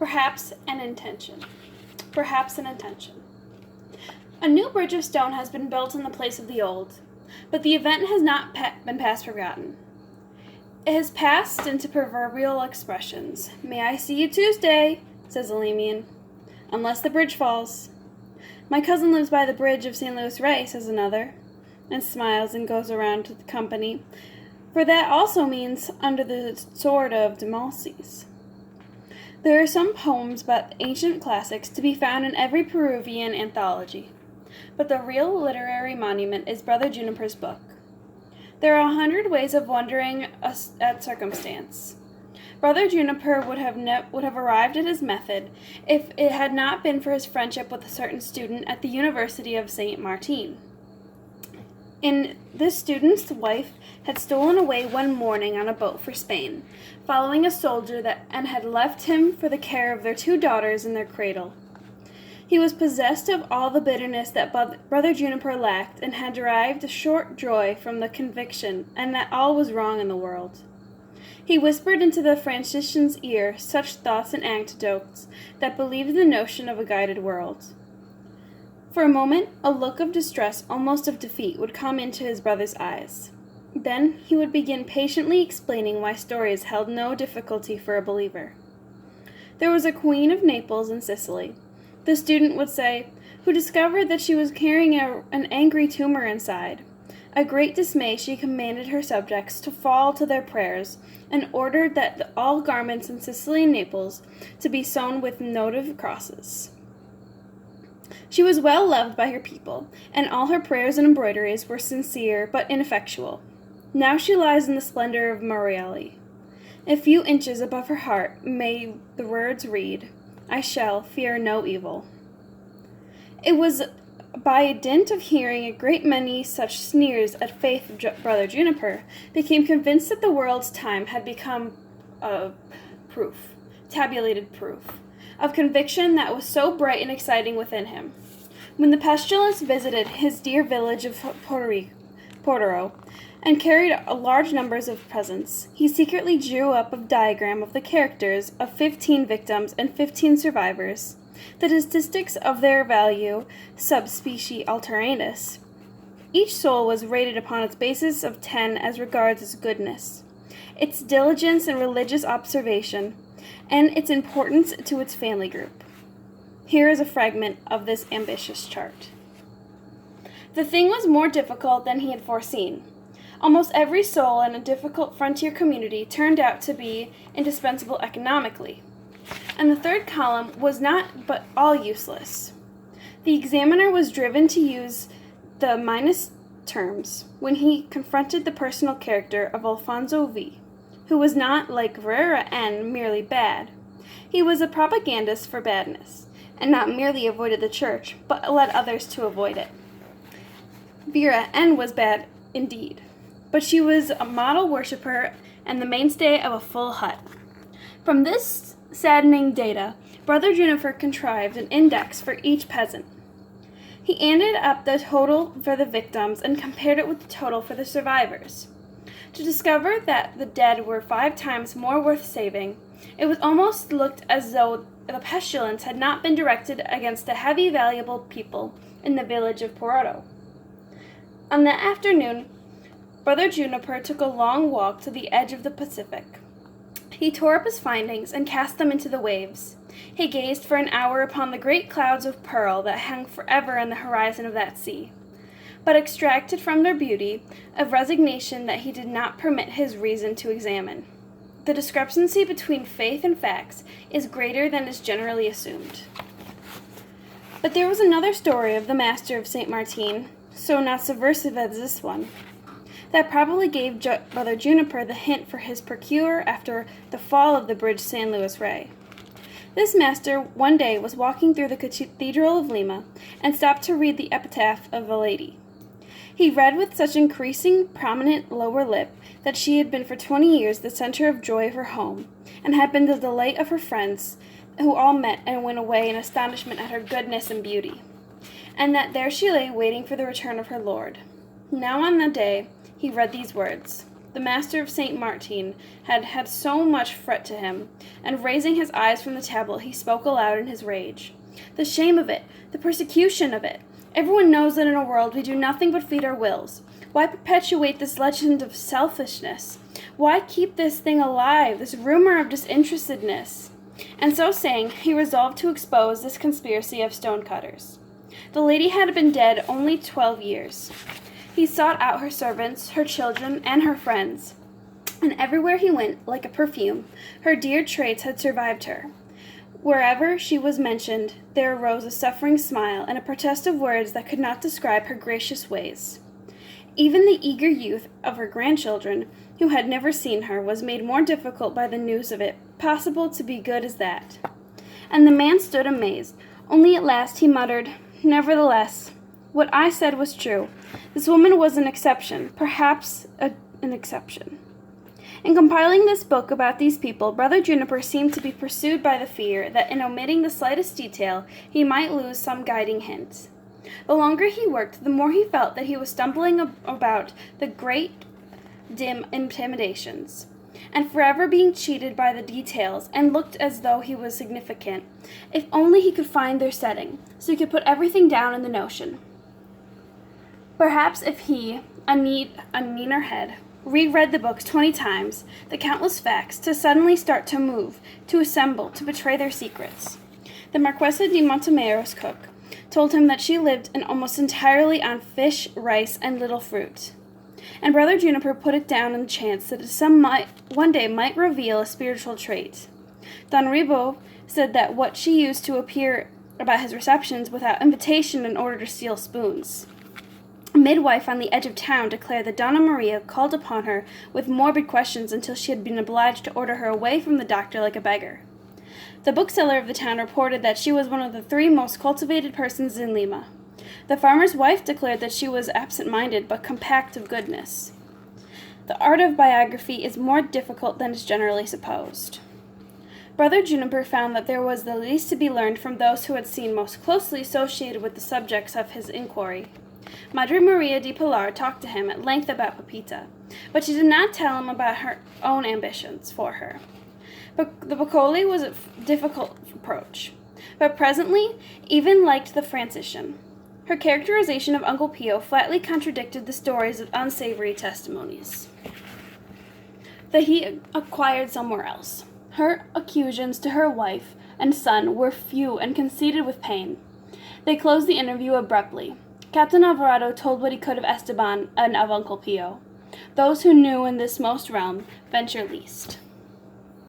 Perhaps an intention. Perhaps an intention. A new bridge of stone has been built in the place of the old, but the event has not been past forgotten. It has passed into proverbial expressions. "May I see you Tuesday," says a Lemian, "unless the bridge falls." "My cousin lives by the bridge of St. Louis Ray," says another, and smiles and goes around to the company, for that also means under the sword of Demosthenes. There are some poems about ancient classics to be found in every Peruvian anthology, but the real literary monument is Brother Juniper's book. There are 100 ways of wondering at circumstance. Brother Juniper would have arrived at his method if it had not been for his friendship with a certain student at the University of St. Martin. This student's wife had stolen away one morning on a boat for Spain, following a soldier and had left him for the care of their 2 daughters in their cradle. He was possessed of all the bitterness that Brother Juniper lacked, and had derived a short joy from the conviction and that all was wrong in the world. He whispered into the Franciscan's ear such thoughts and anecdotes that believed the notion of a guided world. For a moment, a look of distress, almost of defeat, would come into his brother's eyes. Then he would begin patiently explaining why stories held no difficulty for a believer. There was a queen of Naples in Sicily, the student would say, who discovered that she was carrying an angry tumor inside. A great dismay, she commanded her subjects to fall to their prayers, and ordered that all garments in Sicily and Naples to be sewn with notive crosses. She was well loved by her people, and all her prayers and embroideries were sincere but ineffectual. Now she lies in the splendor of Morielli. A few inches above her heart may the words read, "I shall fear no evil." It was by dint of hearing a great many such sneers at faith of Brother Juniper, became convinced that the world's time had become tabulated proof, of conviction that was so bright and exciting within him. When the pestilence visited his dear village of Portoro, and carried large numbers of presents, he secretly drew up a diagram of the characters of 15 victims and 15 survivors, the statistics of their value sub specie alteratus. Each soul was rated upon its basis of 10 as regards its goodness, its diligence in religious observation, and its importance to its family group. Here is a fragment of this ambitious chart. The thing was more difficult than he had foreseen. Almost every soul in a difficult frontier community turned out to be indispensable economically, and the third column was not but all useless. The examiner was driven to use the minus terms when he confronted the personal character of Alfonso V, who was not, like Vera N, merely bad. He was a propagandist for badness, and not merely avoided the church, but led others to avoid it. Vera N was bad indeed, but she was a model worshipper and the mainstay of a full hut. From this saddening data, Brother Juniper contrived an index for each peasant. He added up the total for the victims and compared it with the total for the survivors. To discover that the dead were 5 times more worth saving, it was almost looked as though the pestilence had not been directed against the heavy valuable people in the village of Porto. On that afternoon, Brother Juniper took a long walk to the edge of the Pacific. He tore up his findings and cast them into the waves. He gazed for an hour upon the great clouds of pearl that hung forever in the horizon of that sea, but extracted from their beauty a resignation that he did not permit his reason to examine. The discrepancy between faith and facts is greater than is generally assumed. But there was another story of the master of St. Martin, so not subversive as this one, that probably gave Brother Juniper the hint for his procure after the fall of the bridge San Luis Rey. This master one day was walking through the Cathedral of Lima and stopped to read the epitaph of a lady. He read with such increasing prominent lower lip that she had been for 20 years the center of joy of her home, and had been the delight of her friends, who all met and went away in astonishment at her goodness and beauty, and that there she lay waiting for the return of her Lord. Now on the day he read these words, the master of St. Martin, had had so much fret to him, and raising his eyes from the tablet, he spoke aloud in his rage. The shame of it! The persecution of it! Everyone knows that in a world we do nothing but feed our wills. Why perpetuate this legend of selfishness? Why keep this thing alive, this rumor of disinterestedness? And so saying, he resolved to expose this conspiracy of stonecutters. The lady had been dead only 12 years. He sought out her servants, her children, and her friends, and everywhere he went, like a perfume, her dear traits had survived her. Wherever she was mentioned, there arose a suffering smile and a protest of words that could not describe her gracious ways. Even the eager youth of her grandchildren, who had never seen her, was made more difficult by the news of it possible to be good as that. And the man stood amazed. Only at last he muttered, "Nevertheless, what I said was true. This woman was an exception, perhaps an exception." In compiling this book about these people, Brother Juniper seemed to be pursued by the fear that in omitting the slightest detail, he might lose some guiding hint. The longer he worked, the more he felt that he was stumbling about the great dim intimidations, and forever being cheated by the details, and looked as though he was significant. If only he could find their setting, so he could put everything down in the notion. Perhaps if he, a meaner head, reread the books 20 times, the countless facts, to suddenly start to move, to assemble, to betray their secrets. The Marquesa de Montemero's cook told him that she lived almost entirely on fish, rice, and little fruit. And Brother Juniper put it down on the chance that one day might reveal a spiritual trait. Don Ribo said that what she used to appear about his receptions without invitation in order to steal spoons. A midwife on the edge of town declared that Donna Maria called upon her with morbid questions until she had been obliged to order her away from the doctor like a beggar. The bookseller of the town reported that she was one of the 3 most cultivated persons in Lima. The farmer's wife declared that she was absent-minded but compact of goodness. The art of biography is more difficult than is generally supposed. Brother Juniper found that there was the least to be learned from those who had seemed most closely associated with the subjects of his inquiry. Madre Maria de Pilar talked to him at length about Pepita, but she did not tell him about her own ambitions for her. But the Boccoli was a difficult approach, but presently even liked the Franciscan. Her characterization of Uncle Pio flatly contradicted the stories of unsavory testimonies that he acquired somewhere else. Her accusations to her wife and son were few and conceited with pain. They closed the interview abruptly. Captain Alvarado told what he could of Esteban and of Uncle Pio. Those who knew in this most realm venture least.